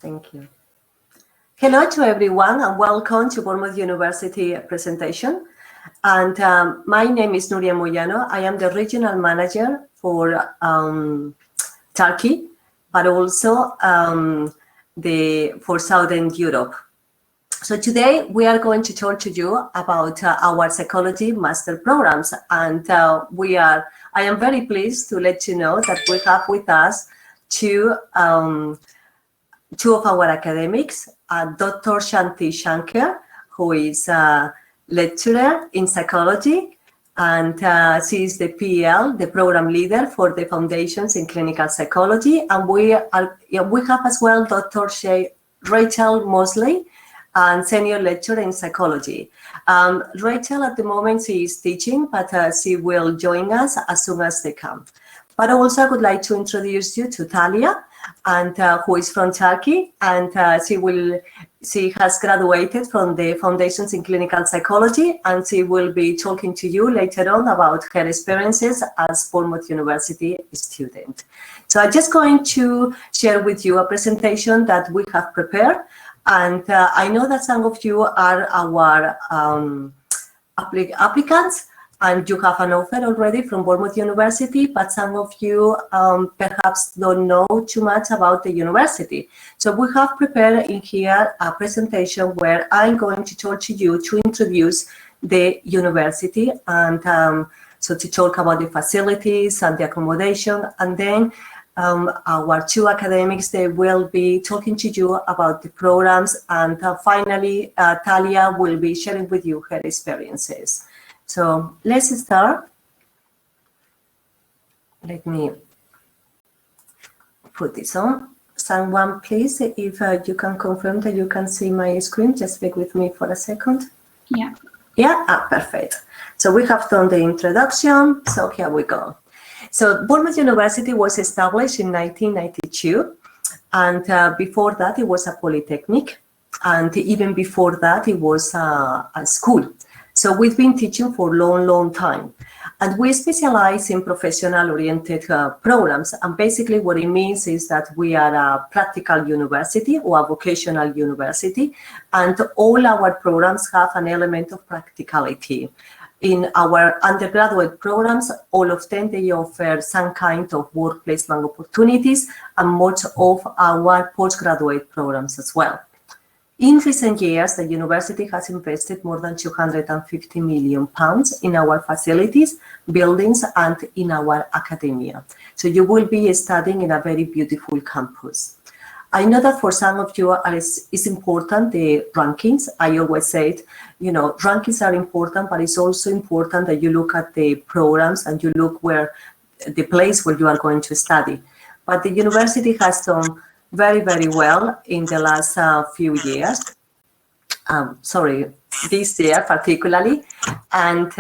Thank you. Hello to everyone and welcome to Bournemouth University presentation. And my name is Nuria Moyano. I am the regional manager for Turkey, but also for Southern Europe. So today we are going to talk to you about our psychology master programs, and I am very pleased to let you know that we have with us two of our academics, Dr. Shanti Shankar, who is a lecturer in psychology, and she is the PL, the program leader for the Foundations in Clinical Psychology. And we have as well Dr. Rachel Mosley, and senior lecturer in psychology. Rachel at the moment she is teaching, but she will join us as soon as they come. But also I would like to introduce you to Talia, and who is from Turkey, and she has graduated from the Foundations in Clinical Psychology, and she will be talking to you later on about her experiences as Bournemouth University student. So I'm just going to share with you a presentation that we have prepared, and I know that some of you are our applicants, and you have an offer already from Bournemouth University, but some of you perhaps don't know too much about the university. So we have prepared in here a presentation where I'm going to talk to you to introduce the university, and so to talk about the facilities and the accommodation, and then our two academics, they will be talking to you about the programs, and finally Talia will be sharing with you her experiences. So let's start. Let me put this on. Someone please, if you can confirm that you can see my screen, just bear with me for a second. Yeah. Yeah, perfect. So we have done the introduction, so here we go. So Bournemouth University was established in 1992, and before that it was a polytechnic, and even before that it was a school. So we've been teaching for a long time, and we specialize in professional-oriented programs. And basically what it means is that we are a practical university or a vocational university, and all our programs have an element of practicality. In our undergraduate programs, all of them, they offer some kind of work placement opportunities, and much of our postgraduate programs as well. In recent years, the university has invested more than £250 million in our facilities, buildings, and in our academia. So you will be studying in a very beautiful campus. I know that for some of you it's important, the rankings. I always say, rankings are important, but it's also important that you look at the programs and you look where the place where you are going to study. But the university has done very well in the last few years. This year particularly, and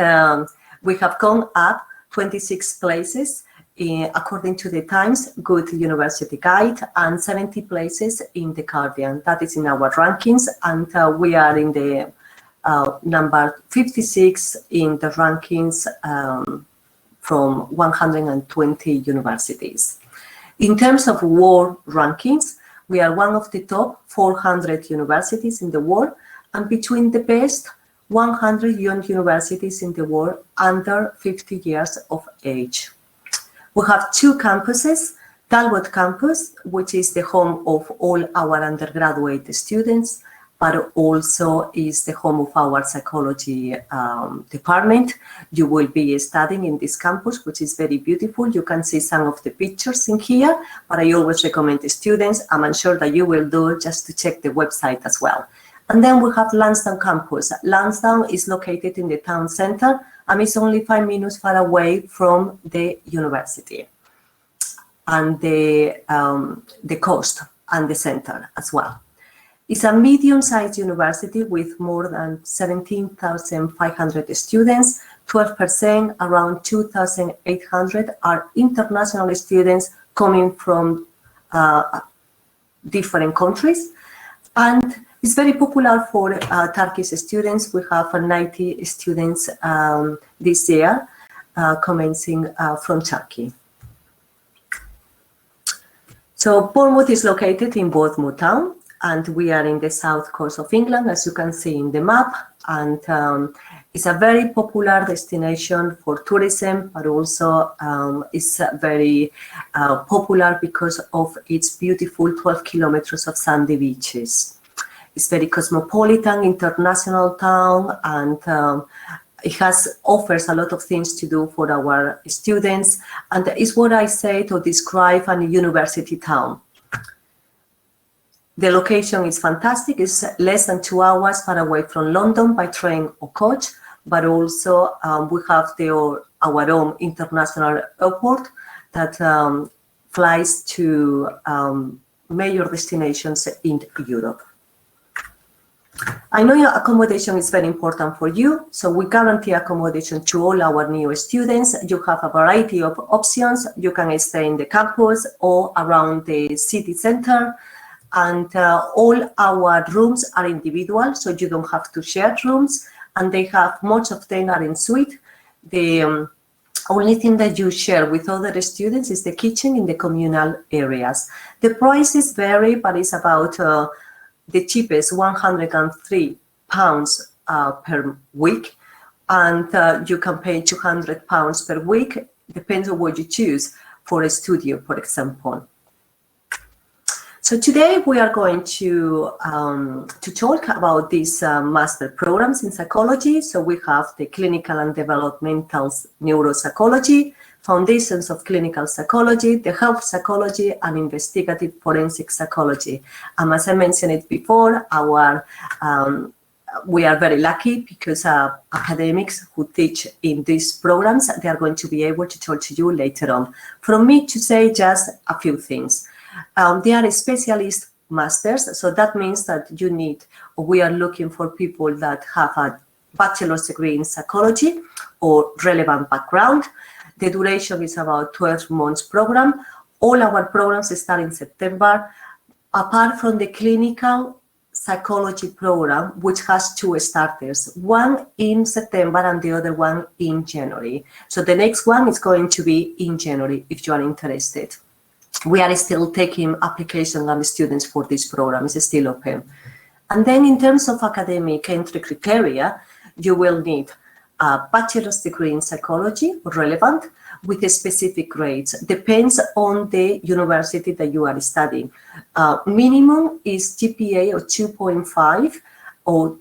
we have gone up 26 places according to the Times Good University Guide, and 70 places in the Guardian. That is in our rankings, and we are in the number 56 in the rankings from 120 universities. In terms of world rankings, we are one of the top 400 universities in the world, and between the best 100 young universities in the world under 50 years of age. We have two campuses, Talbot campus, which is the home of all our undergraduate students, but also is the home of our psychology department. You will be studying in this campus, which is very beautiful. You can see some of the pictures in here, but I always recommend the students, and I'm sure that you will do, just to check the website as well. And then we have Lansdowne campus. Lansdowne is located in the town center, and it's only 5 minutes far away from the university and the coast and the center as well. It's a medium-sized university with more than 17,500 students. 12%, around 2,800, are international students coming from different countries. And it's very popular for Turkish students. We have 90 students this year commencing from Turkey. So Bournemouth is located in Bournemouth town, and we are in the south coast of England, as you can see in the map. And it's a very popular destination for tourism, but also it's very popular because of its beautiful 12 kilometers of sandy beaches. It's very cosmopolitan, international town, and it offers a lot of things to do for our students, and it's what I say to describe a university town. The location is fantastic. It's less than 2 hours far away from London by train or coach, but also we have our own international airport that flies to major destinations in Europe. I know your accommodation is very important for you, so we guarantee accommodation to all our new students. You have a variety of options. You can stay in the campus or around the city center, and all our rooms are individual, so you don't have to share rooms, and most of them are in suite. The only thing that you share with other students is the kitchen in the communal areas. The prices vary, but it's about the cheapest, £103 per week, and you can pay £200 per week, depends on what you choose for a studio, for example. So today we are going to talk about these master programs in psychology. So we have the clinical and developmental neuropsychology, foundations of clinical psychology, the health psychology, and investigative forensic psychology. And as I mentioned it before, we are very lucky because academics who teach in these programs, they are going to be able to talk to you later on. From me to say just a few things. They are specialist masters, so that means that we are looking for people that have a bachelor's degree in psychology or relevant background. The duration is about 12 months program. All our programs start in September, apart from the clinical psychology program, which has 2 starters, one in September and the other one in January. So the next one is going to be in January if you are interested. We are still taking applications and students for this program. It's still open. And then in terms of academic entry criteria, you will need a bachelor's degree in psychology, relevant, with specific grades. Depends on the university that you are studying. Minimum is GPA of 2.5, or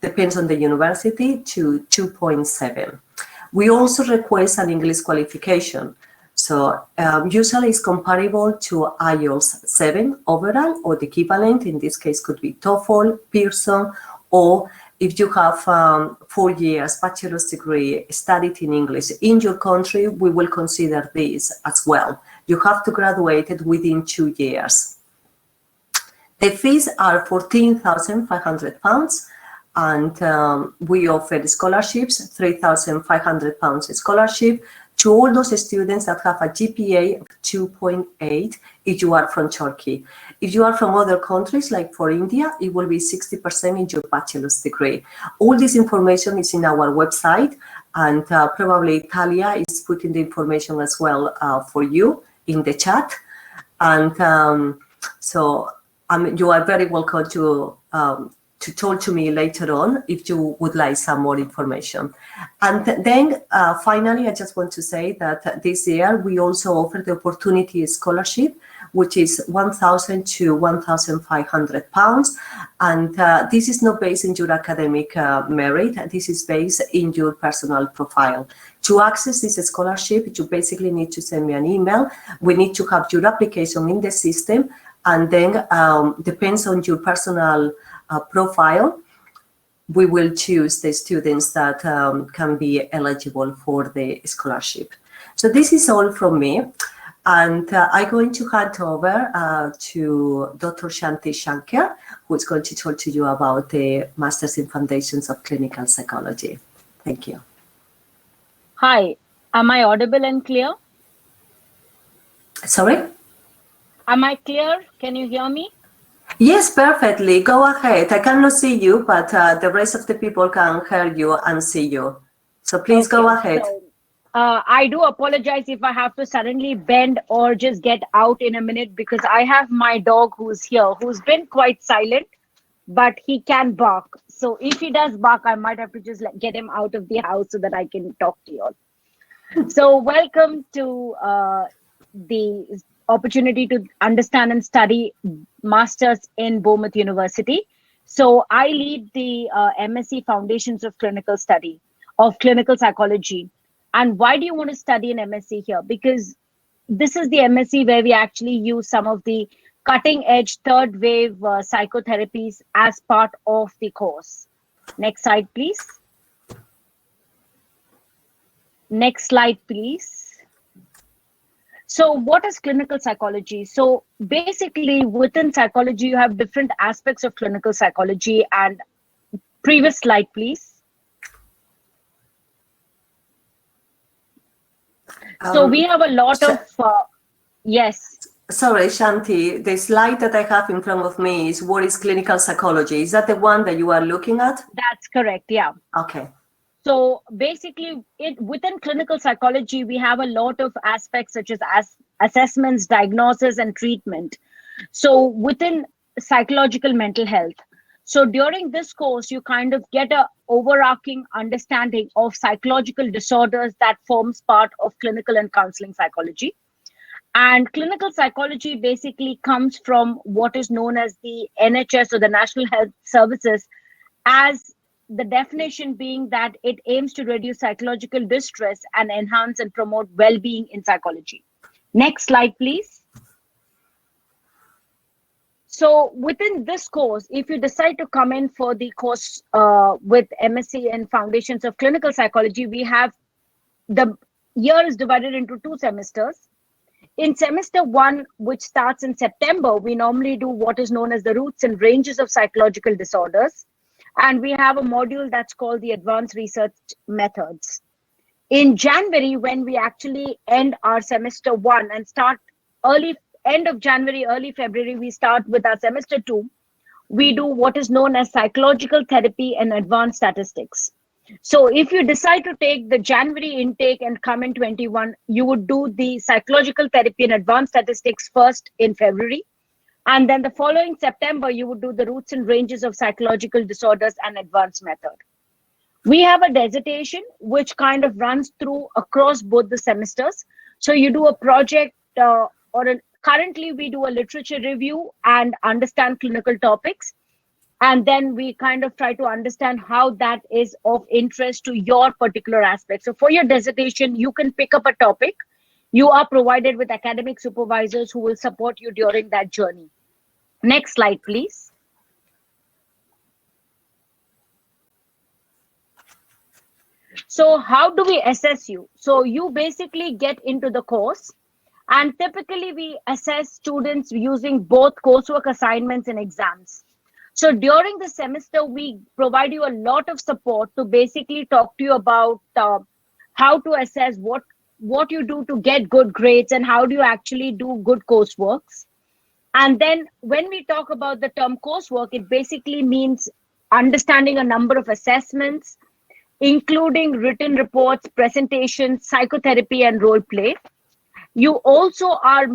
depends on the university, to 2.7. We also request an English qualification. So usually it's comparable to IELTS 7 overall, or the equivalent, in this case could be TOEFL, Pearson, or if you have 4 years bachelor's degree studied in English in your country, we will consider this as well. You have to graduate it within 2 years. The fees are £14,500, and we offer scholarships, £3,500 scholarship, to all those students that have a GPA of 2.8 if you are from Turkey. If you are from other countries, like for India, it will be 60% in your bachelor's degree. All this information is in our website, and probably Talia is putting the information as well for you in the chat. And so you are very welcome to talk to me later on if you would like some more information. And then finally, I just want to say that this year we also offer the opportunity scholarship, which is £1,000 to £1,500. And this is not based in your academic merit. This is based in your personal profile. To access this scholarship, you basically need to send me an email. We need to have your application in the system, and then depends on your personal profile, we will choose the students that can be eligible for the scholarship. So this is all from me, and I'm going to hand over to Dr. Shanti Shankar, who is going to talk to you about the Masters in Foundations of Clinical Psychology. Thank you. Hi, am I audible and clear? Sorry? Am I clear? Can you hear me? Yes, perfectly. Go ahead. I cannot see you, but the rest of the people can hear you and see you. So please go ahead. I do apologize if I have to suddenly bend or just get out in a minute, because I have my dog who's here, who's been quite silent, but he can bark. So if he does bark, I might have to just get him out of the house so that I can talk to you all. So welcome to the opportunity to understand and study masters in Bournemouth University. So I lead the MSc Foundations of Clinical Study, of Clinical Psychology. And why do you want to study an MSc here? Because this is the MSc where we actually use some of the cutting edge third wave psychotherapies as part of the course. Next slide, please. Next slide, please. So what is clinical psychology? So basically within psychology, you have different aspects of clinical psychology. And previous slide, please. So we have a lot of, yes. Sorry, Shanti, the slide that I have in front of me is what is clinical psychology. Is that the one that you are looking at? That's correct, yeah. Okay. So basically, within clinical psychology, we have a lot of aspects such as assessments, diagnosis, and treatment. So within psychological mental health. So during this course, you kind of get a overarching understanding of psychological disorders that forms part of clinical and counseling psychology. And clinical psychology basically comes from what is known as the NHS, or the National Health Services, as the definition being that it aims to reduce psychological distress and enhance and promote well-being in psychology. Next slide, please. So within this course, if you decide to come in for the course with MSc and Foundations of Clinical Psychology, we have the year is divided into 2 semesters. In semester 1, which starts in September, we normally do what is known as the roots and ranges of psychological disorders. And we have a module that's called the advanced research methods. In January, when we actually end our semester 1 and start end of January, early February, we start with our semester 2. We do what is known as psychological therapy and advanced statistics. So if you decide to take the January intake and come in 21, you would do the psychological therapy and advanced statistics first in February. And then the following September, you would do the roots and ranges of psychological disorders and advanced method. We have a dissertation which kind of runs through across both the semesters. So you do a project currently we do a literature review and understand clinical topics. And then we kind of try to understand how that is of interest to your particular aspect. So for your dissertation, you can pick up a topic. You are provided with academic supervisors who will support you during that journey. Next slide, please. So how do we assess you? So you basically get into the course, and typically we assess students using both coursework assignments and exams. So during the semester, we provide you a lot of support to basically talk to you about how to assess what you do to get good grades and how do you actually do good courseworks. And then when we talk about the term coursework, it basically means understanding a number of assessments, including written reports, presentations, psychotherapy, and role play. You also are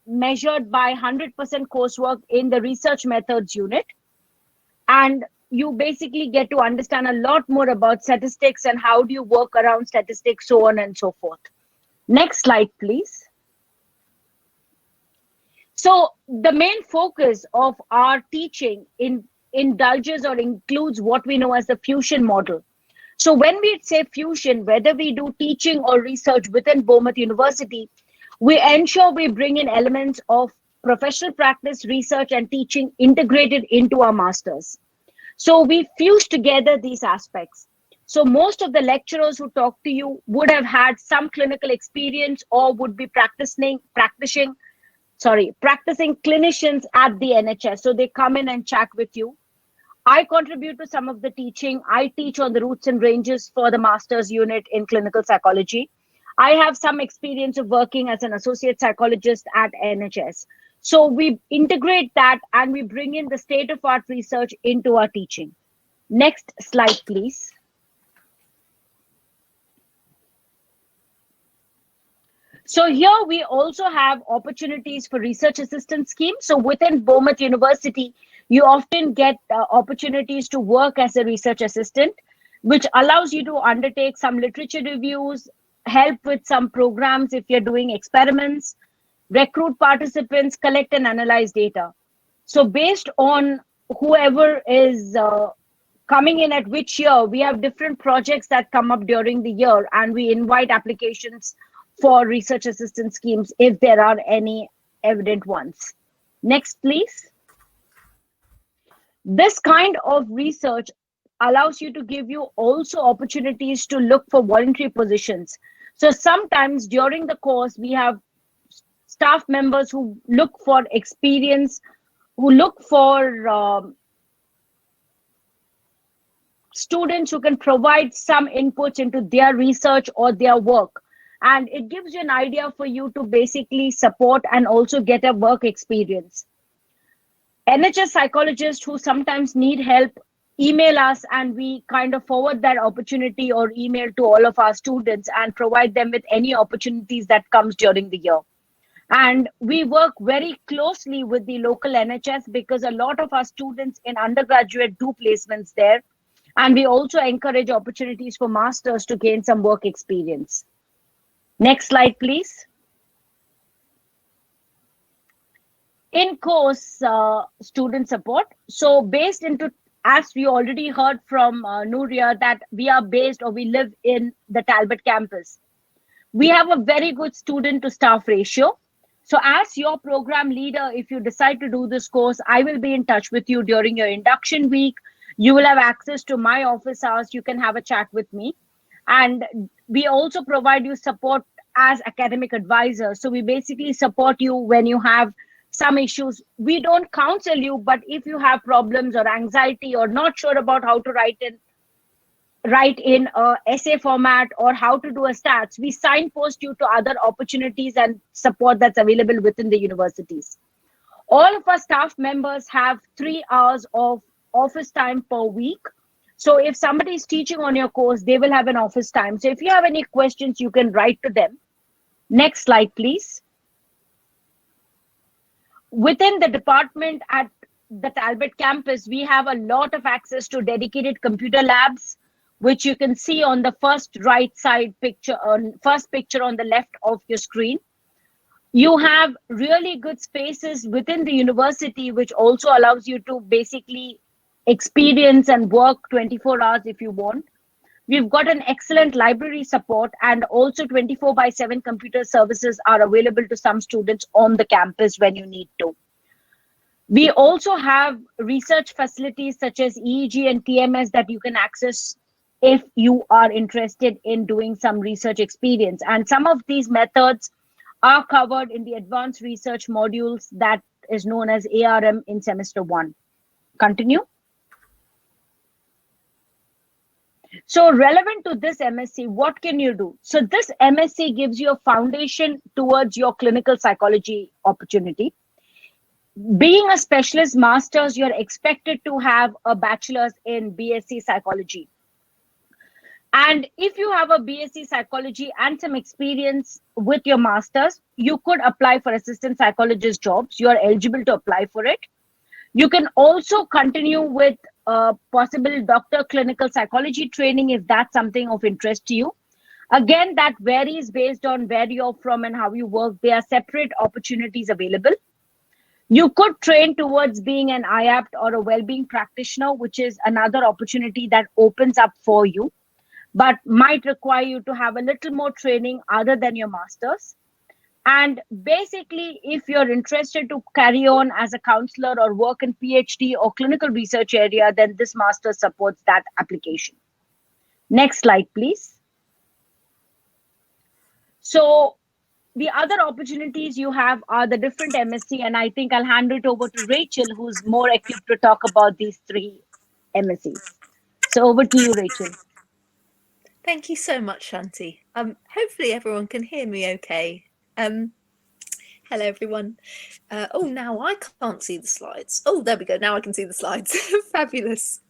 measured by 100% coursework in the research methods unit. And you basically get to understand a lot more about statistics and how do you work around statistics, so on and so forth. Next slide, please. So the main focus of our teaching indulges or includes what we know as the fusion model. So when we say fusion, whether we do teaching or research within Bournemouth University, we ensure we bring in elements of professional practice, research, and teaching integrated into our masters. So we fuse together these aspects. So most of the lecturers who talk to you would have had some clinical experience or would be practicing clinicians at the NHS. So they come in and chat with you. I contribute to some of the teaching. I teach on the roots and ranges for the master's unit in clinical psychology. I have some experience of working as an associate psychologist at NHS. So we integrate that and we bring in the state-of-art research into our teaching. Next slide, please. So here we also have opportunities for research assistant schemes. So within Bournemouth University, you often get opportunities to work as a research assistant, which allows you to undertake some literature reviews, help with some programs if you're doing experiments, recruit participants, collect and analyze data. So based on whoever is coming in at which year, we have different projects that come up during the year, and we invite applications for research assistant schemes if there are any evident ones. Next, please. This kind of research allows you to give you also opportunities to look for voluntary positions. So sometimes during the course, we have staff members who look for experience, who look for students who can provide some inputs into their research or their work. And it gives you an idea for you to basically support and also get a work experience. NHS psychologists who sometimes need help email us, and we kind of forward that opportunity or email to all of our students and provide them with any opportunities that comes during the year. And we work very closely with the local NHS because a lot of our students in undergraduate do placements there. And we also encourage opportunities for masters to gain some work experience. Next slide, please. In-course student support. So based into, as we already heard from Nuria, that we are based or we live in the Talbot campus. We have a very good student to staff ratio. So as your program leader, if you decide to do this course, I will be in touch with you during your induction week. You will have access to my office hours. You can have a chat with me. And we also provide you support as academic advisors. So we basically support you when you have some issues. We don't counsel you, but if you have problems or anxiety or not sure about how to write in a essay format or how to do a stats, we signpost you to other opportunities and support that's available within the universities. All of our staff members have 3 hours of office time per week. So if somebody is teaching on your course, they will have an office time. So if you have any questions, you can write to them. Next slide, please. Within the department at the Talbot campus, we have a lot of access to dedicated computer labs, which you can see on the first right side picture, first picture on the left of your screen. You have really good spaces within the university, which also allows you to basically experience and work 24 hours if you want. We've got an excellent library support, and also 24/7 computer services are available to some students on the campus when you need to. We also have research facilities such as EEG and TMS that you can access if you are interested in doing some research experience. And some of these methods are covered in the advanced research modules that is known as ARM in semester 1. Continue. So relevant to this MSc, what can you do? So this MSc gives you a foundation towards your clinical psychology opportunity. Being a specialist master's, you're expected to have a bachelor's in BSc psychology. And if you have a BSc psychology and some experience with your master's, you could apply for assistant psychologist jobs. You are eligible to apply for it. You can also continue with possible doctor clinical psychology training if that's something of interest to you. Again, that varies based on where you're from and how you work. There are separate opportunities available. You could train towards being an IEFT or a well-being practitioner, which is another opportunity that opens up for you, but might require you to have a little more training other than your master's. And basically, if you're interested to carry on as a counselor or work in PhD or clinical research area, then this master supports that application. Next slide, please. So the other opportunities you have are the different MSc, and I think I'll hand it over to Rachel, who's more equipped to talk about these 3 MScs. So over to you, Rachel. Thank you so much, Shanti. Hopefully everyone can hear me okay. Hello, everyone. Oh, now I can't see the slides. Oh, there we go. Now I can see the slides. Fabulous.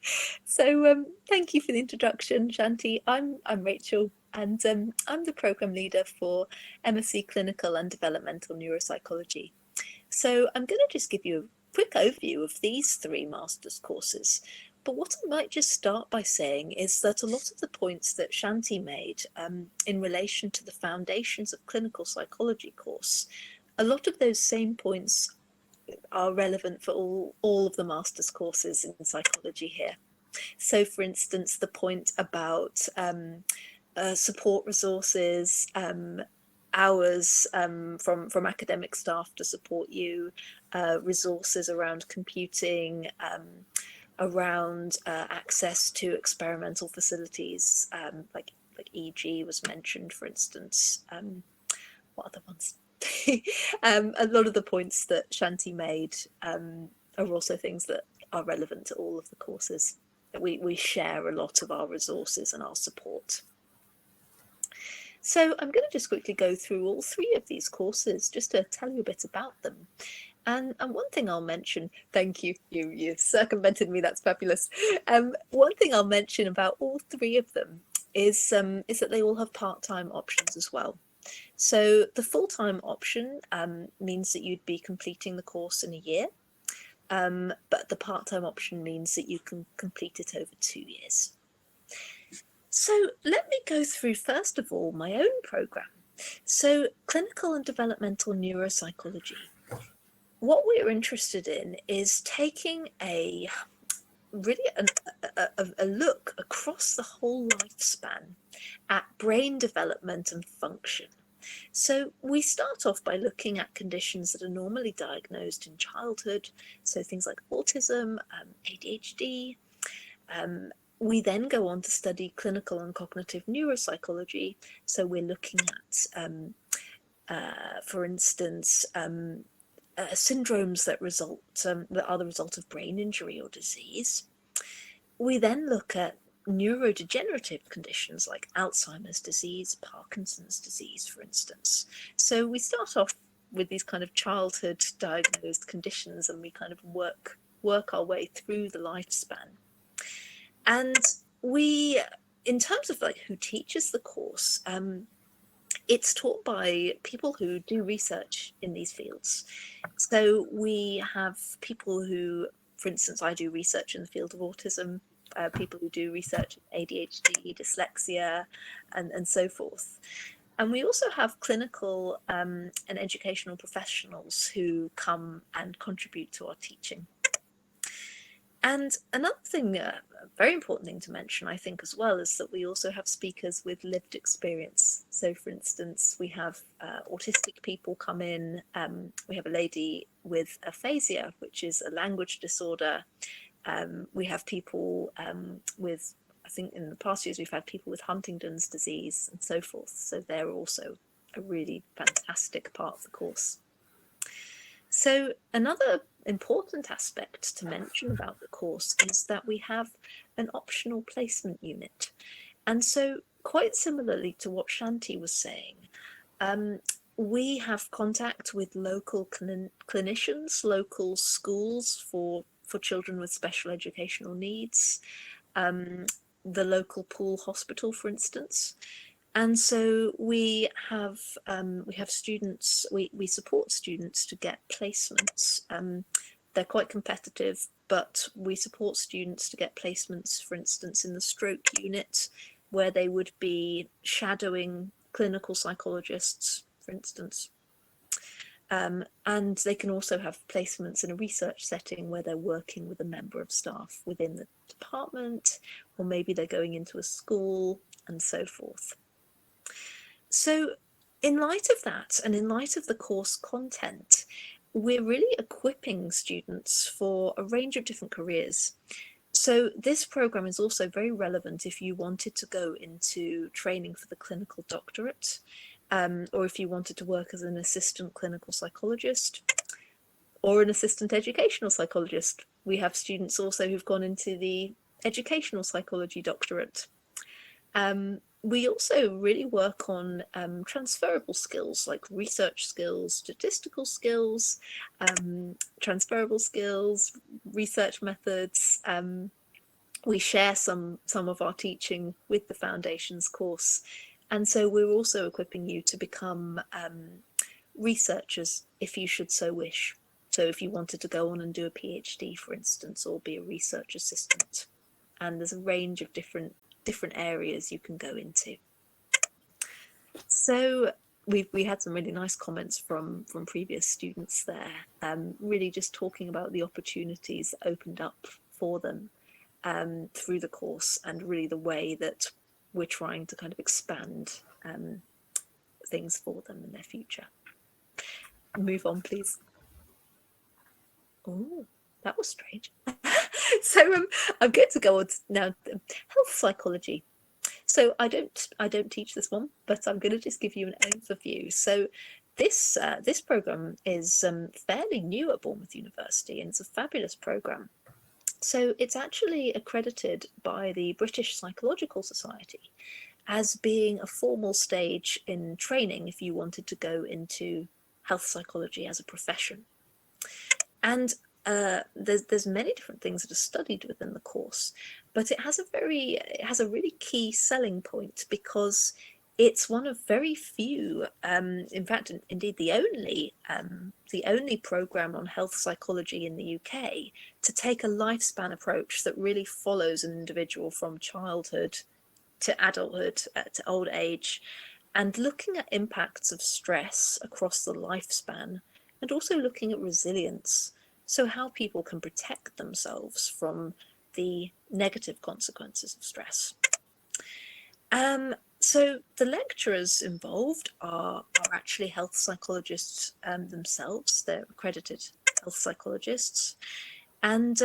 So thank you for the introduction, Shanti. I'm Rachel. and I'm the program leader for MSc Clinical and Developmental Neuropsychology. So I'm going to just give you a quick overview of these 3 master's courses. But what I might just start by saying is that a lot of the points that Shanti made in relation to the Foundations of Clinical Psychology course, a lot of those same points are relevant for all of the master's courses in psychology here. So, for instance, the point about support resources, hours from academic staff to support you, resources around computing, around access to experimental facilities, like EG was mentioned, for instance. What other ones? A lot of the points that Shanti made are also things that are relevant to all of the courses. We share a lot of our resources and our support. So I'm going to just quickly go through all 3 of these courses just to tell you a bit about them. And one thing I'll mention, thank you, you've circumvented me, that's fabulous. One thing I'll mention about all 3 of them is that they all have part-time options as well. So the full-time option means that you'd be completing the course in a year, but the part-time option means that you can complete it over 2 years. So let me go through, first of all, my own program. So Clinical and Developmental Neuropsychology. What we're interested in is taking a look across the whole lifespan at brain development and function. So we start off by looking at conditions that are normally diagnosed in childhood, so things like autism, ADHD. We then go on to study clinical and cognitive neuropsychology. So we're looking at, for instance, syndromes that are the result of brain injury or disease. We then look at neurodegenerative conditions like Alzheimer's disease, Parkinson's disease, for instance. So we start off with these kind of childhood diagnosed conditions, and we kind of work our way through the lifespan. And we, in terms of like who teaches the course, it's taught by people who do research in these fields. So we have people who, for instance, I do research in the field of autism, people who do research in ADHD, dyslexia, and so forth. And we also have clinical and educational professionals who come and contribute to our teaching. And another thing, a very important thing to mention, I think, as well, is that we also have speakers with lived experience. So, for instance, we have autistic people come in. We have a lady with aphasia, which is a language disorder. We have people with, I think in the past years, we've had people with Huntington's disease and so forth. So they're also a really fantastic part of the course. So another important aspect to mention about the course is that we have an optional placement unit. And so quite similarly to what Shanti was saying, we have contact with local clinicians, local schools for children with special educational needs, the local Pool Hospital, for instance. And so we have students, we support students to get placements. They're quite competitive, but we support students to get placements, for instance, in the stroke unit, where they would be shadowing clinical psychologists, for instance. And they can also have placements in a research setting where they're working with a member of staff within the department, or maybe they're going into a school and so forth. So in light of that, and in light of the course content, we're really equipping students for a range of different careers. So this program is also very relevant if you wanted to go into training for the clinical doctorate, or if you wanted to work as an assistant clinical psychologist or an assistant educational psychologist. We have students also who've gone into the educational psychology doctorate. We also really work on transferable skills like research skills, statistical skills, transferable skills, research methods. We share some of our teaching with the Foundations course. And so we're also equipping you to become researchers if you should so wish. So if you wanted to go on and do a PhD, for instance, or be a research assistant, and there's a range of different areas you can go into. So we had some really nice comments from previous students there, really just talking about the opportunities that opened up for them through the course, and really the way that we're trying to kind of expand things for them in their future. Move on, please. Oh, that was strange. So I'm going to go on now. Health psychology. So I don't teach this one, but I'm going to just give you an overview. So this program is fairly new at Bournemouth University, and it's a fabulous program. So it's actually accredited by the British Psychological Society as being a formal stage in training if you wanted to go into health psychology as a profession. And there's many different things that are studied within the course, but it has a really key selling point, because it's one of very few, in fact, indeed the only program on health psychology in the UK to take a lifespan approach that really follows an individual from childhood to adulthood to old age, and looking at impacts of stress across the lifespan, and also looking at resilience. So how people can protect themselves from the negative consequences of stress. So the lecturers involved are actually health psychologists themselves. They're accredited health psychologists. And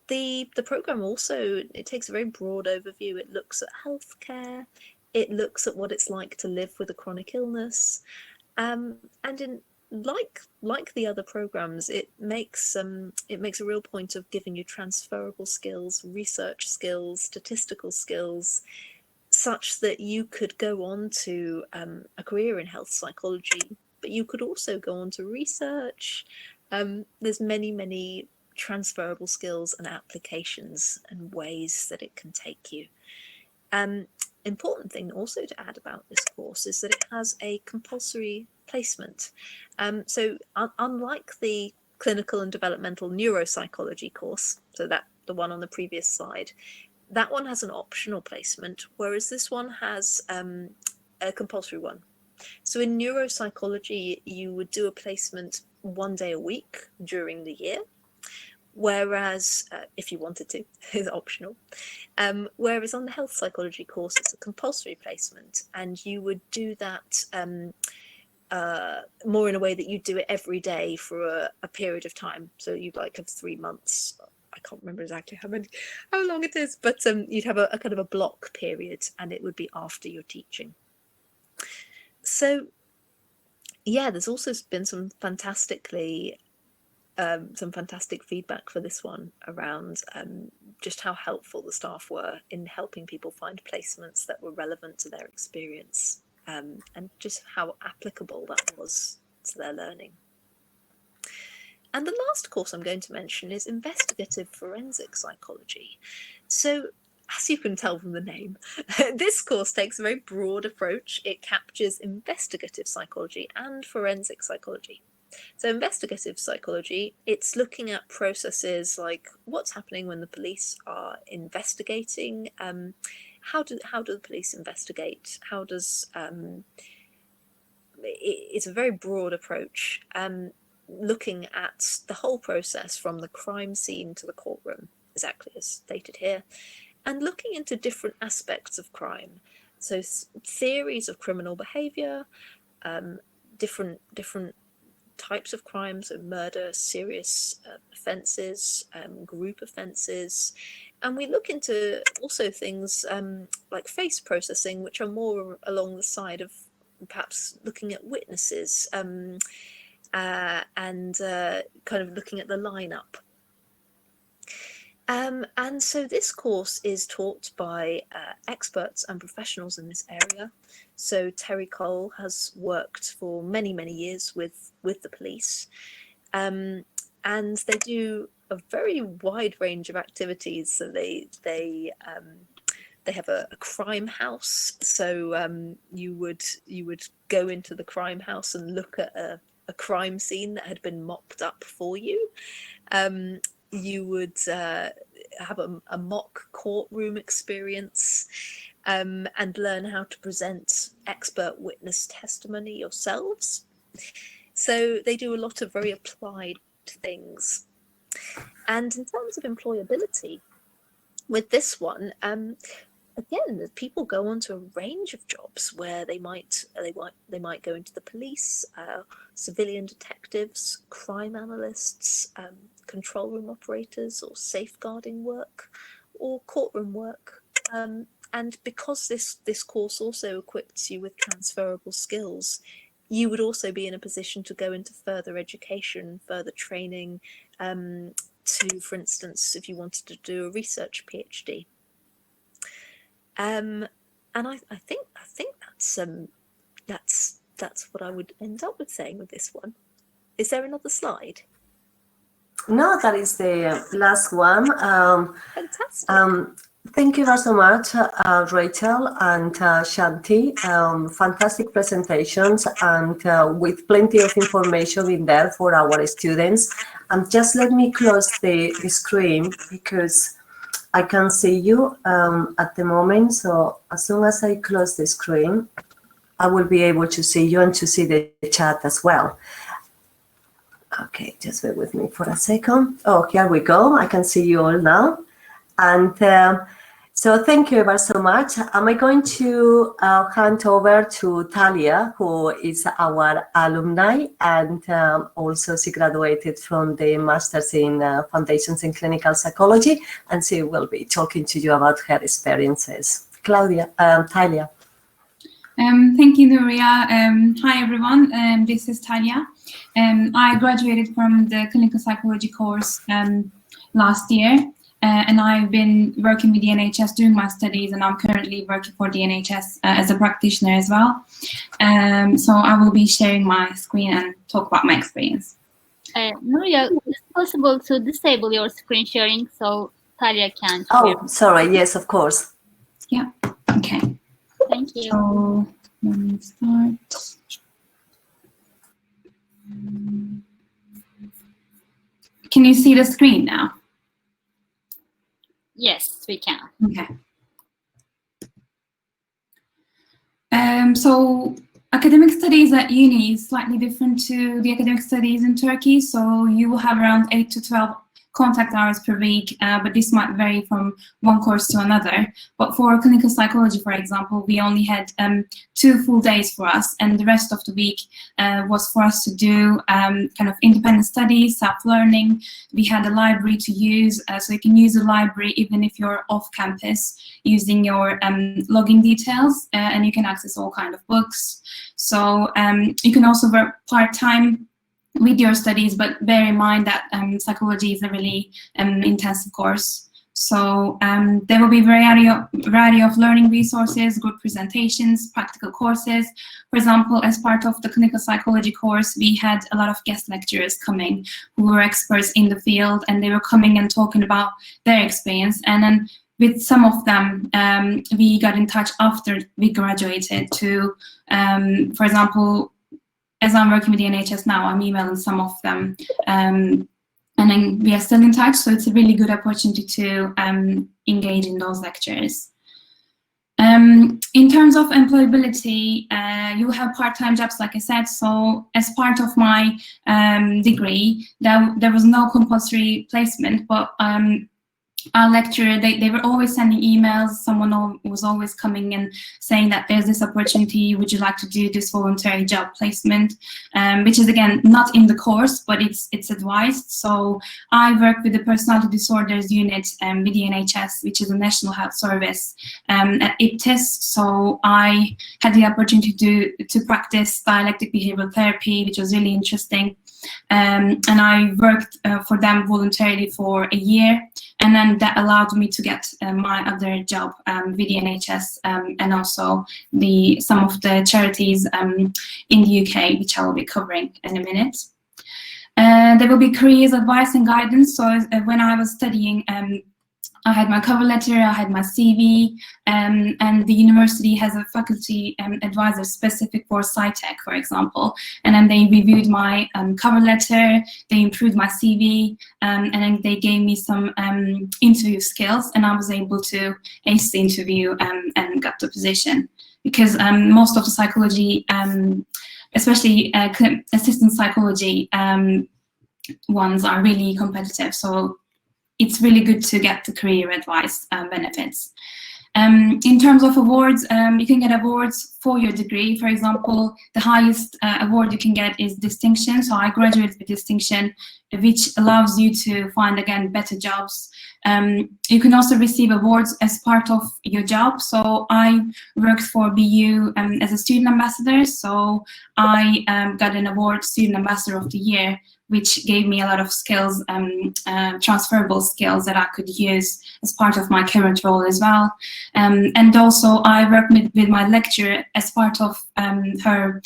the program also, it takes a very broad overview. It looks at healthcare. It looks at what it's like to live with a chronic illness. And in like the other programs, it makes a real point of giving you transferable skills, research skills, statistical skills, such that you could go on to a career in health psychology, but you could also go on to research. There's many transferable skills and applications and ways that it can take you. Important thing also to add about this course is that it has a compulsory placement. So unlike the clinical and developmental neuropsychology course, so that the one on the previous slide, that one has an optional placement, whereas this one has a compulsory one. So in neuropsychology, you would do a placement 1 day a week during the year, whereas if you wanted to, is optional. Whereas on the health psychology course, it's a compulsory placement, and you would do that more in a way that you do it every day for a period of time. So you'd like have 3 months. I can't remember exactly how long it is, but you'd have a kind of a block period, and it would be after your teaching. So yeah, there's also been some fantastic feedback for this one around just how helpful the staff were in helping people find placements that were relevant to their experience, and just how applicable that was to their learning. And the last course I'm going to mention is investigative forensic psychology. So, as you can tell from the name, this course takes a very broad approach. It captures investigative psychology and forensic psychology. So investigative psychology, it's looking at processes like what's happening when the police are investigating. How do the police investigate? How does it's a very broad approach, looking at the whole process from the crime scene to the courtroom, exactly as stated here, and looking into different aspects of crime. So theories of criminal behaviour, different types of crimes, so murder, serious offences, group offences, and we look into also things like face processing, which are more along the side of perhaps looking at witnesses and kind of looking at the lineup. And so this course is taught by experts and professionals in this area. So Terry Cole has worked for many years with the police, and they do a very wide range of activities. So they They have a crime house, so you would go into the crime house and look at a crime scene that had been mocked up for you. You would have a mock courtroom experience and learn how to present expert witness testimony yourselves. So they do a lot of very applied things. And in terms of employability, with this one, again, people go on to a range of jobs where they might go into the police, civilian detectives, crime analysts, control room operators, or safeguarding work, or courtroom work. And because this course also equips you with transferable skills, you would also be in a position to go into further education, further training, to, for instance, if you wanted to do a research PhD. And I think that's what I would end up with saying with this one. Is there another slide? No, that is the last one. Fantastic. Thank you very so much, Rachel and Shanti. Fantastic presentations and with plenty of information in there for our students. And just let me close the screen because I can't see you at the moment. So as soon as I close the screen, I will be able to see you and to see the chat as well. Okay, just bear with me for a second. Oh, here we go. I can see you all now. And so thank you ever so much. Am I going to hand over to Talia, who is our alumni, and also she graduated from the Masters in Foundations in Clinical Psychology, and she will be talking to you about her experiences. Talia. Thank you, Nuria. Hi, everyone. This is Talia. I graduated from the clinical psychology course last year. And I've been working with the NHS doing my studies, and I'm currently working for the NHS as a practitioner as well. So I will be sharing my screen and talk about my experience. Nuria, is it possible to disable your screen sharing so Talia can share? Oh, sorry. Yes, of course. Yeah. Okay. Thank you. So let me start. Can you see the screen now? Yes, we can. Okay. So academic studies at uni is slightly different to the academic studies in Turkey. So you will have around 8 to 12 contact hours per week, but this might vary from one course to another. But for clinical psychology, for example, we only had 2 full days for us, and the rest of the week was for us to do kind of independent studies, self-learning. We had a library to use, so you can use the library even if you're off campus using your login details, and you can access all kinds of books. So you can also work part-time with your studies, but bear in mind that psychology is a really intensive course. So there will be variety of learning resources, group presentations, practical courses. For example, as part of the clinical psychology course, we had a lot of guest lecturers coming who were experts in the field, and they were coming and talking about their experience. And then with some of them, we got in touch after we graduated to, for example, as I'm working with the NHS now, I'm emailing some of them, and then we are still in touch. So it's a really good opportunity to engage in those lectures. In terms of employability, you have part-time jobs, like I said. So as part of my degree, there was no compulsory placement, but our lecturer, they were always sending emails. Someone was always coming and saying that there's this opportunity, would you like to do this voluntary job placement, which is again not in the course, but it's advised. So I work with the personality disorders unit with the NHS, which is a national health service at IEFT. So I had the opportunity to practice dialectic behavioral therapy, which was really interesting. And I worked for them voluntarily for a year, and then that allowed me to get my other job with the NHS and also some of the charities in the UK, which I will be covering in a minute. There will be careers advice and guidance. So when I was studying I had my cover letter, I had my CV, and the university has a faculty advisor specific for SciTech, for example. And then they reviewed my cover letter, they improved my CV, and then they gave me some interview skills, and I was able to ace the interview and got the position. Because most of the psychology, especially assistant psychology ones, are really competitive. So it's really good to get the career advice benefits. In terms of awards, you can get awards for your degree. For example, the highest award you can get is distinction. So I graduated with distinction, which allows you to find, again, better jobs. You can also receive awards as part of your job. So I worked for BU as a student ambassador. So I got an award, Student Ambassador of the Year, which gave me a lot of skills, transferable skills that I could use as part of my current role as well. And also I worked with my lecturer as part of her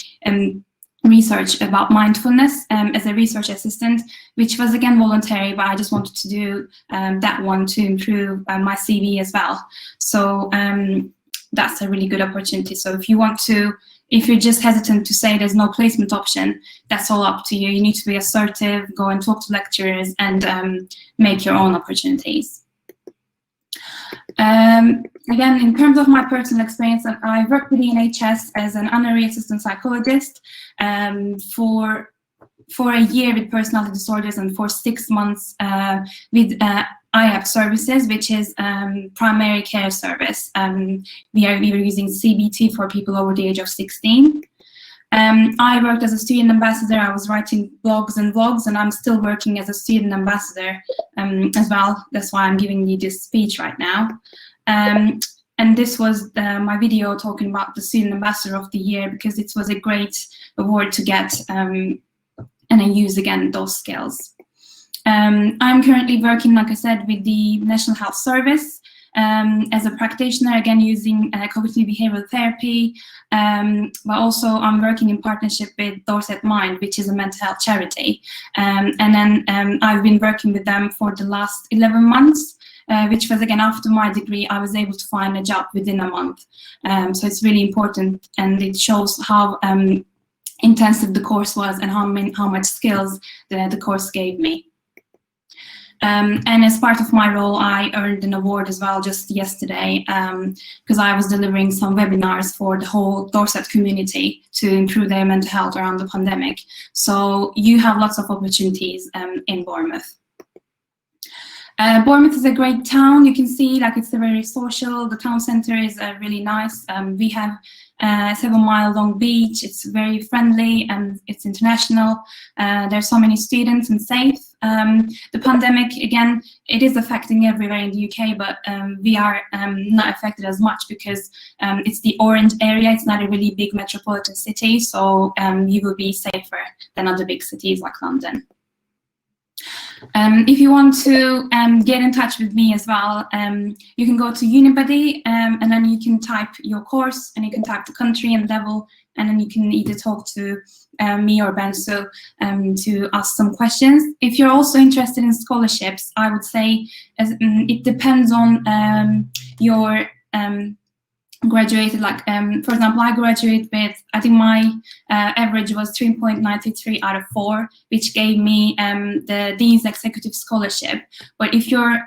research about mindfulness as a research assistant, which was again voluntary, but I just wanted to do that one to improve my CV as well. So that's a really good opportunity. So if you're just hesitant to say there's no placement option, that's all up to you. You need to be assertive, go and talk to lecturers, and make your own opportunities. Again, in terms of my personal experience, I worked with the NHS as an honorary assistant psychologist for a year with personality disorders, and for 6 months with IEFT services, which is primary care service. We were using CBT for people over the age of 16. I worked as a student ambassador. I was writing blogs and vlogs, and I'm still working as a student ambassador as well. That's why I'm giving you this speech right now. And this was my video talking about the Student Ambassador of the Year, because it was a great award to get, and I use again those skills. I'm currently working, like I said, with the National Health Service as a practitioner, again using cognitive behavioral therapy, but also I'm working in partnership with Dorset Mind, which is a mental health charity. And then I've been working with them for the last 11 months, which was again after my degree. I was able to find a job within a month. So it's really important, and it shows how intensive the course was and how much skills the course gave me. And as part of my role, I earned an award as well just yesterday, because I was delivering some webinars for the whole Dorset community to improve their mental health around the pandemic. So you have lots of opportunities in Bournemouth. Bournemouth is a great town. You can see, like, it's very social. The town centre is really nice. We have a 7-mile long beach. It's very friendly and it's international. There's so many students and safe. The pandemic, again, it is affecting everywhere in the UK, but we are not affected as much because it's the orange area. It's not a really big metropolitan city, so you will be safer than other big cities like London. If you want to get in touch with me as well, you can go to Unibuddy, and then you can type your course, and you can type the country and level, and then you can either talk to me or Bensu to ask some questions. If you're also interested in scholarships, I would say it depends on your graduated, like for example, I graduated with, I think my average was 3.93 out of 4, which gave me the Dean's Executive Scholarship. But if your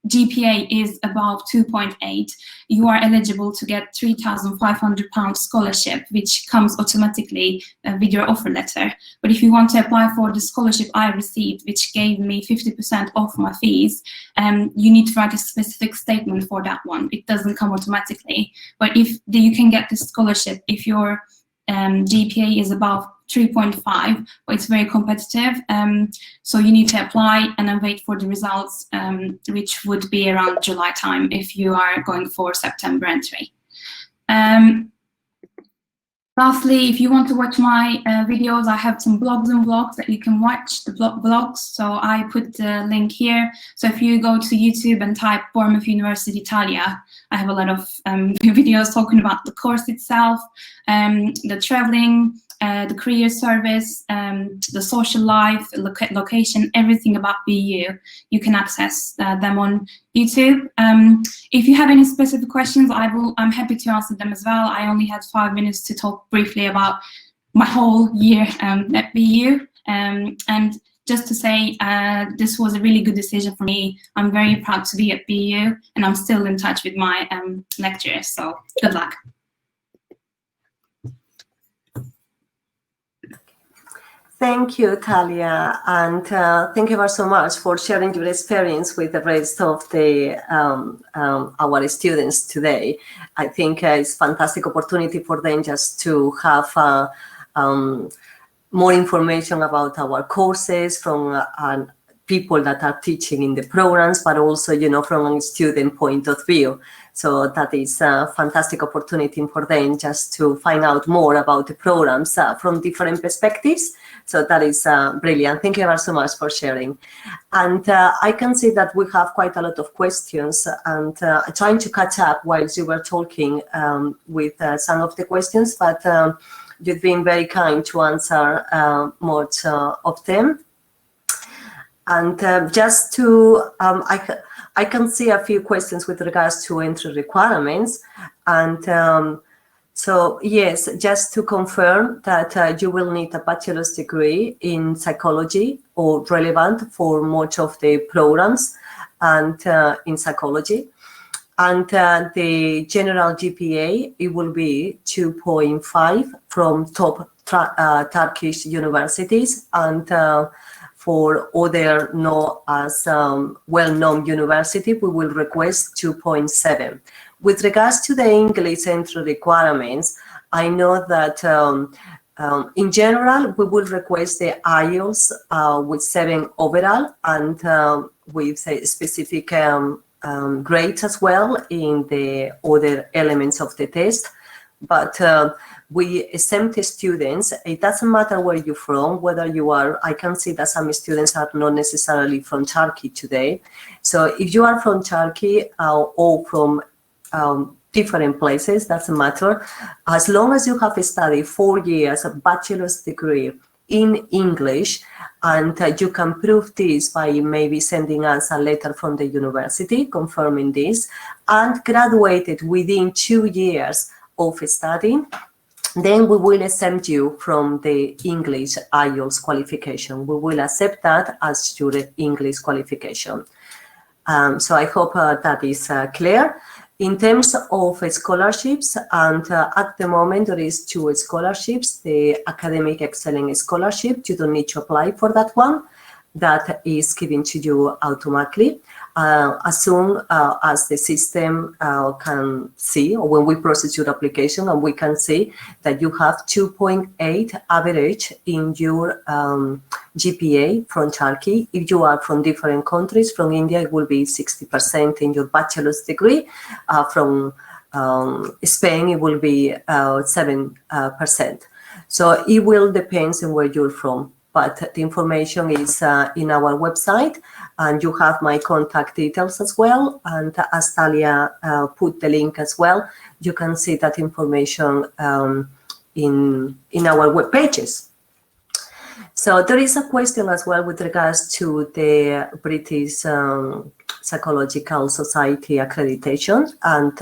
GPA is above 2.8, you are eligible to get £3,500 scholarship, which comes automatically with your offer letter. But if you want to apply for the scholarship I received, which gave me 50% off my fees, you need to write a specific statement for that one. It doesn't come automatically. But you can get the scholarship if your GPA is above 3.5, but it's very competitive. So you need to apply and then wait for the results, which would be around July time if you are going for September entry. Lastly, if you want to watch my videos, I have some blogs and vlogs that you can watch, the vlogs. So I put the link here. So if you go to YouTube and type Bournemouth University Italia, I have a lot of videos talking about the course itself, the traveling, the career service, the social life, location, everything about BU. You can access them on YouTube. If you have any specific questions, I'm happy to answer them as well. I only had 5 minutes to talk briefly about my whole year at BU. And just to say, this was a really good decision for me. I'm very proud to be at BU, and I'm still in touch with my lecturers, so good luck. Thank you, Talia, and thank you so much for sharing your experience with the rest of the our students today. I think it's a fantastic opportunity for them just to have more information about our courses from people that are teaching in the programs, but also, from a student point of view. So that is a fantastic opportunity for them just to find out more about the programs from different perspectives. So that is brilliant. Thank you so much for sharing. And I can see that we have quite a lot of questions, and trying to catch up while you were talking with some of the questions, but you've been very kind to answer most of them. And just to, I can see a few questions with regards to entry requirements. And so, yes, just to confirm that you will need a bachelor's degree in psychology or relevant for most of the programs and in psychology. And the general GPA, it will be 2.5 from top Turkish universities, and for other not as well-known university, we will request 2.7. With regards to the English entry requirements, I know that in general, we will request the IELTS with 7 overall, and with a specific grades as well in the other elements of the test. But we exempt students. It doesn't matter where you're from, whether you are, I can see that some students are not necessarily from Turkey today. So if you are from Turkey or from different places, doesn't matter. As long as you have studied 4 years of bachelor's degree in English, and you can prove this by maybe sending us a letter from the university confirming this, and graduated within 2 years of studying, then we will exempt you from the English IELTS qualification. We will accept that as your English qualification. So I hope that is clear. In terms of scholarships, and at the moment there is 2 scholarships, the Academic Excellence Scholarship. You don't need to apply for that one. That is given to you automatically as soon as the system can see, or when we process your application and we can see that you have 2.8 average in your GPA from Turkey. If you are from different countries, from India, it will be 60% in your bachelor's degree. From Spain, it will be 7%. So it will depend on where you're from. But the information is in our website, and you have my contact details as well. And as Talia put the link as well, you can see that information in our web pages. So there is a question as well with regards to the British Psychological Society accreditation, and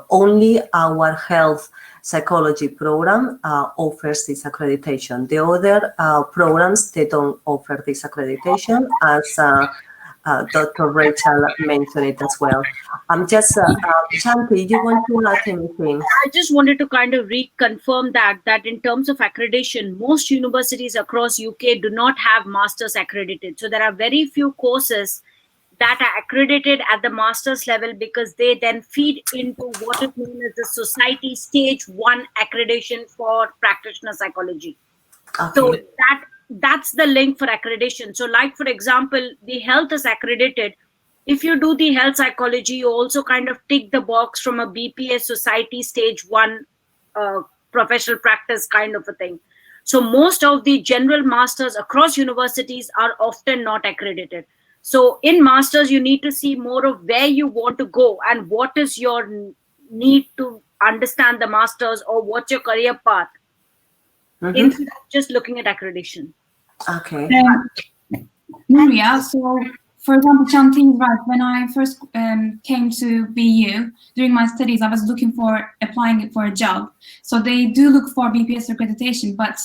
only our health psychology program offers this accreditation. The other programs, they don't offer this accreditation, as Dr. Rachel mentioned it as well. I'm just, Shanti, you want to add anything? I just wanted to kind of reconfirm that in terms of accreditation, most universities across UK do not have masters accredited. So there are very few courses that are accredited at the master's level, because they then feed into what is known as the Society Stage 1 accreditation for practitioner psychology. Okay. So that's the link for accreditation. So like, for example, the health is accredited. If you do the health psychology, you also kind of tick the box from a BPS Society Stage 1 professional practice kind of a thing. So most of the general masters across universities are often not accredited. So in masters, you need to see more of where you want to go and what is your need to understand the masters, or what's your career path. instead of just looking at accreditation. Okay. Nuria, so for example, Shanti is right. When I first came to BU, during my studies, I was applying for a job. So they do look for BPS accreditation, but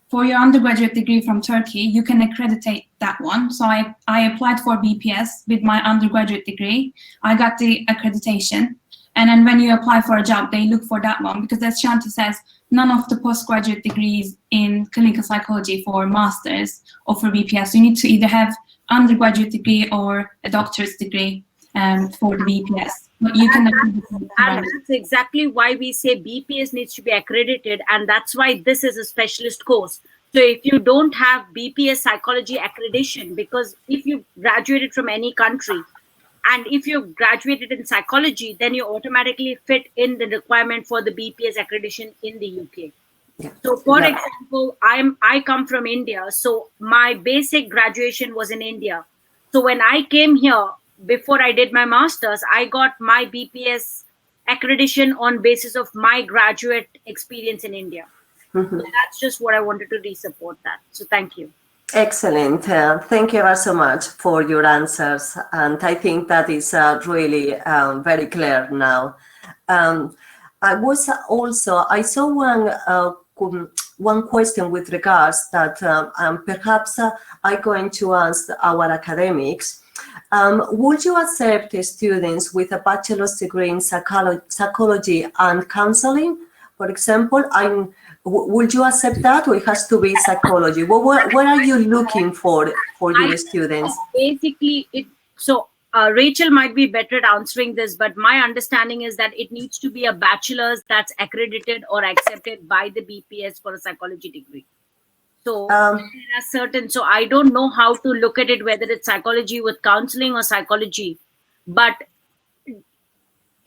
for your undergraduate degree from Turkey, you can accreditate that one. So I applied for BPS with my undergraduate degree. I got the accreditation. And then when you apply for a job, they look for that one because, as Shanti says, none of the postgraduate degrees in clinical psychology for masters offer BPS. You need to either have undergraduate degree or a doctor's degree for the BPS. But you can accredit. And that's exactly why we say BPS needs to be accredited, and that's why this is a specialist course. So if you don't have BPS psychology accreditation, because if you graduated from any country, and if you graduated in psychology, then you automatically fit in the requirement for the BPS accreditation in the UK. Yeah. So for example, I come from India. So my basic graduation was in India. So when I came here, before I did my master's, I got my BPS accreditation on basis of my graduate experience in India. So that's just what I wanted to re-support that. So thank you. Excellent. Thank you ever so much for your answers. And I think that is really very clear now. I saw one question with regards that perhaps I'm going to ask our academics. Would you accept students with a bachelor's degree in psychology and counseling? For example, would you accept that, or it has to be psychology? What are you looking for your students? Basically, Rachel might be better at answering this, but my understanding is that it needs to be a bachelor's that's accredited or accepted by the BPS for a psychology degree. So there are certain, so I don't know how to look at it, whether it's psychology with counseling or psychology, but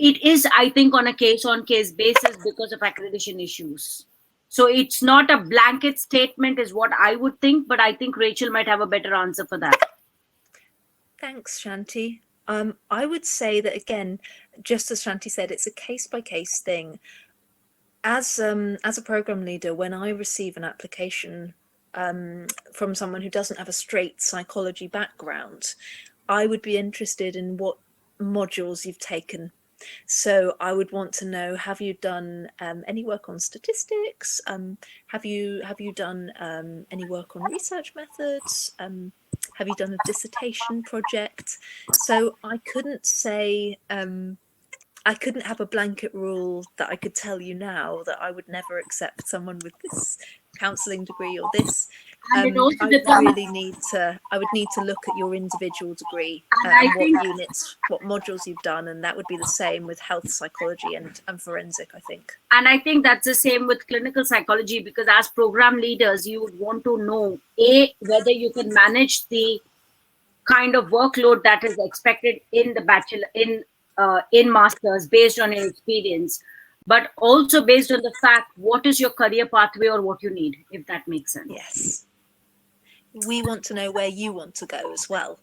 it is, I think, on a case-on-case basis because of accreditation issues. So it's not a blanket statement is what I would think, but I think Rachel might have a better answer for that. Thanks, Shanti. I would say that, again, just as Shanti said, it's a case-by-case thing. As a program leader, when I receive an application from someone who doesn't have a straight psychology background, I would be interested in what modules you've taken. So I would want to know, have you done any work on statistics? Have you done any work on research methods? Have you done a dissertation project? So I couldn't say, I couldn't have a blanket rule that I could tell you now that I would never accept someone with this counselling degree or this. I would need to look at your individual degree and what units, what modules you've done, and that would be the same with health psychology and forensic, I think. And I think that's the same with clinical psychology, because as program leaders, you would want to know, whether you can manage the kind of workload that is expected in the bachelor, in masters based on your experience, but also based on the fact what is your career pathway or what you need, if that makes sense. Yes. We want to know where you want to go as well,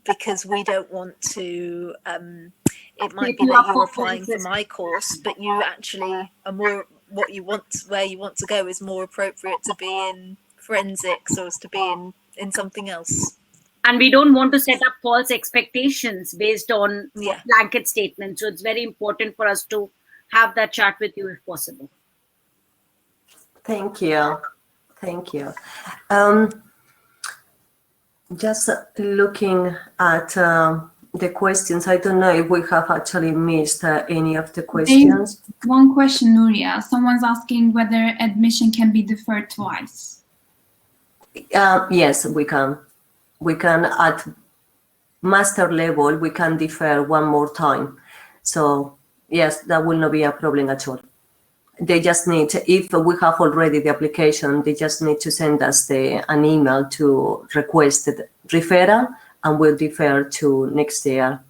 because we don't want to, it might be that you're applying for my course, but you actually are more, where you want to go is more appropriate to be in forensics or to be in something else. And we don't want to set up false expectations based on blanket statements. So it's very important for us to have that chat with you if possible. Thank you. Thank you. Just looking at the questions, I don't know if we have actually missed any of the questions. There's one question, Nuria. Someone's asking whether admission can be deferred twice. Yes, we can. We can, at master level, we can defer one more time. So yes, that will not be a problem at all. They just need, if we have already the application, they just need to send us an email to request the referral, and we'll defer to next year.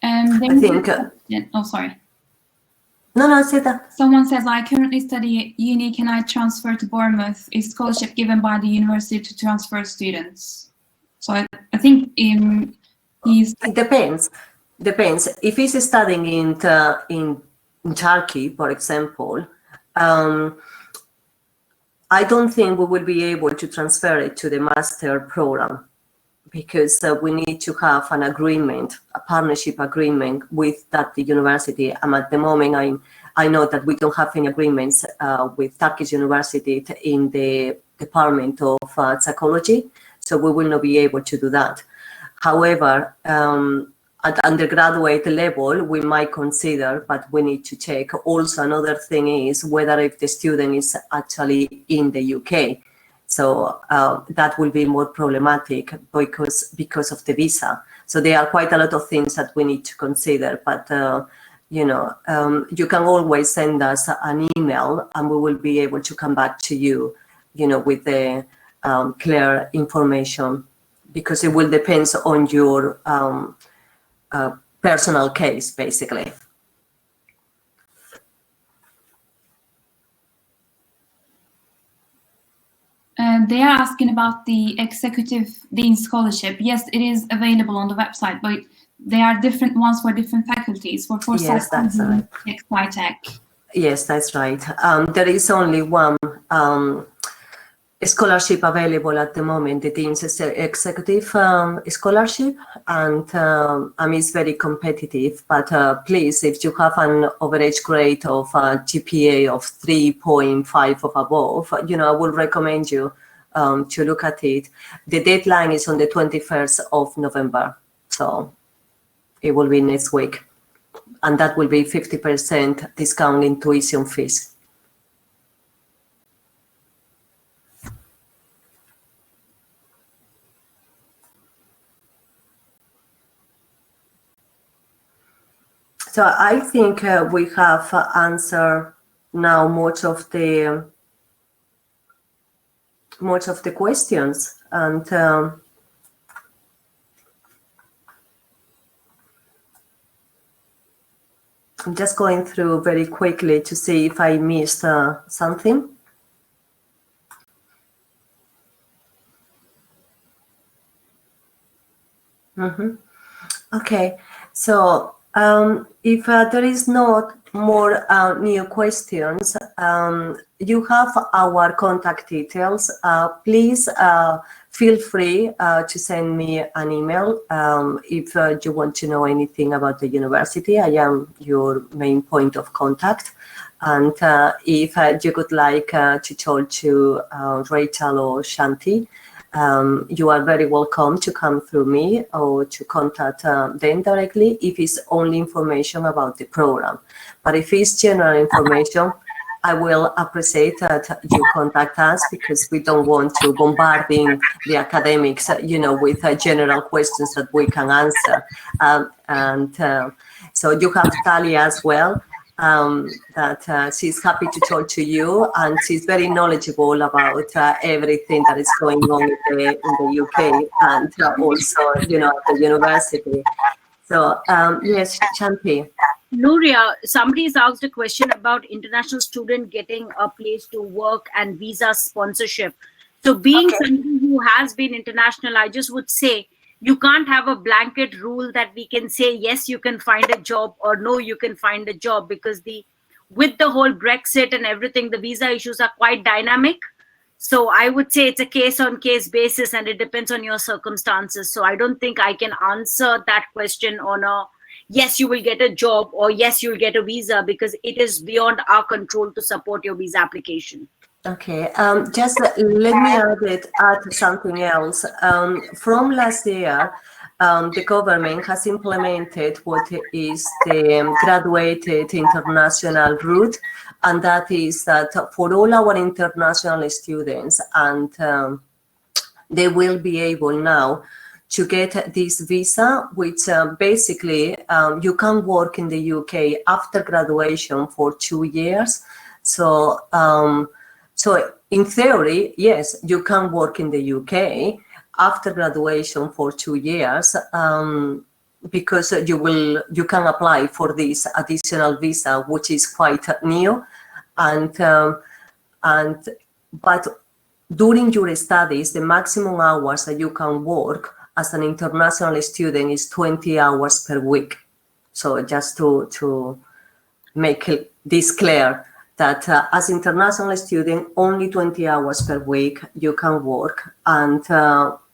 I think. Oh, sorry. No, say that. Someone says, I currently study at uni. Can I transfer to Bournemouth? Is scholarship given by the university to transfer students? So I think he's... It depends. Depends. If he's studying in Turkey, for example, I don't think we will be able to transfer it to the master program, because we need to have an agreement, a partnership agreement with that university. And at the moment, I know that we don't have any agreements with Turkish University in the Department of Psychology, so we will not be able to do that. However, at undergraduate level, we might consider, but we need to check. Also, another thing is whether if the student is actually in the UK. So that will be more problematic because of the visa. So there are quite a lot of things that we need to consider, but you can always send us an email and we will be able to come back to you, with the clear information, because it will depend on your personal case, basically. They are asking about the Executive Dean Scholarship. Yes, it is available on the website, but there are different ones for different faculties. For Yes, that's right. Tech. Yes, that's right. There is only one scholarship available at the moment, the Dean's Executive Scholarship, and it's very competitive. But please, if you have an average grade of GPA of 3.5 or above, I would recommend you to look at it. The deadline is on the 21st of November, so it will be next week, and that will be 50% discount in tuition fees. So I think we have answered now much of the questions, and I'm just going through very quickly to see if I missed something. Okay, so if there is not more new questions, you have our contact details. Please feel free to send me an email if you want to know anything about the university. I am your main point of contact. And if you would like to talk to Rachel or Shanti, you are very welcome to come through me or to contact them directly if it's only information about the program. But if it's general information, I will appreciate that you contact us, because we don't want to bombard the academics, with general questions that we can answer. So you have Talia as well. That she's happy to talk to you, and she's very knowledgeable about everything that is going on in the UK, and also, at the university. So, yes, Shanti. Nuria, somebody's asked a question about international student getting a place to work and visa sponsorship. So being somebody who has been international, I just would say, you can't have a blanket rule that we can say, yes, you can find a job, or no, you can find a job, because with the whole Brexit and everything, the visa issues are quite dynamic. So I would say it's a case on case basis, and it depends on your circumstances. So I don't think I can answer that question on a, yes, you will get a job, or yes, you'll get a visa, because it is beyond our control to support your visa application. Okay, just let me add something else. From last year, the government has implemented what is the graduated international route, and that is that for all our international students, and they will be able now to get this visa, which basically you can work in the UK after graduation for 2 years. So in theory, yes, you can work in the UK after graduation for 2 years, because you can apply for this additional visa, which is quite new, but during your studies, the maximum hours that you can work as an international student is 20 hours per week. So just to make this clear, that as international student, only 20 hours per week you can work, and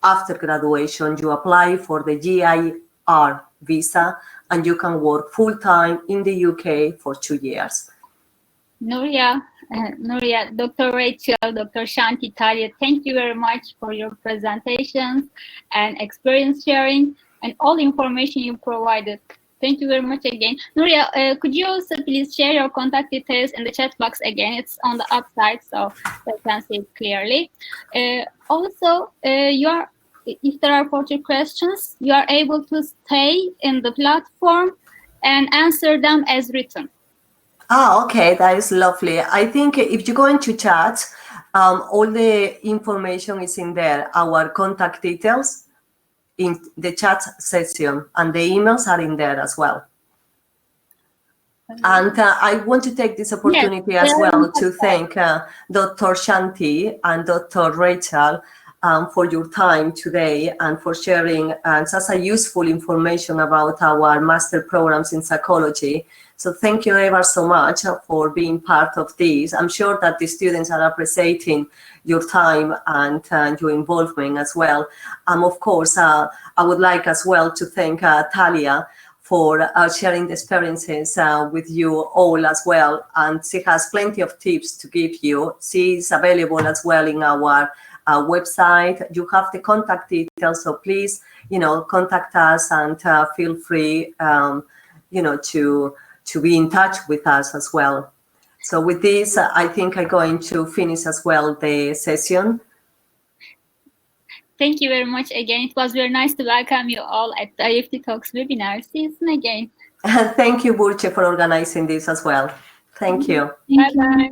after graduation you apply for the GIR visa and you can work full-time in the UK for 2 years. Nuria, Dr. Rachel, Dr. Shanti, Talia, thank you very much for your presentations and experience sharing and all the information you provided. Thank you very much again. Nuria, could you also please share your contact details in the chat box again? It's on the upside, so they can see it clearly. Also, if there are further questions, you are able to stay in the platform and answer them as written. Okay, that is lovely. I think if you go into chat, all the information is in there, our contact details in the chat session, and the emails are in there as well. And I want to take this opportunity as well to thank Dr. Shanti and Dr. Rachel for your time today and for sharing such a useful information about our master programs in psychology. So thank you ever so much for being part of this. I'm sure that the students are appreciating your time and your involvement as well. Of course, I would like as well to thank Talia for sharing the experiences with you all as well. And she has plenty of tips to give you. She is available as well in our website. You have the contact details, so please, contact us and feel free, to be in touch with us as well. So with this, I think I'm going to finish as well the session. Thank you very much again. It was very nice to welcome you all at the IEFT Talks webinar. See you soon again. Thank you, Burçe, for organizing this as well. Thank you. Bye-bye.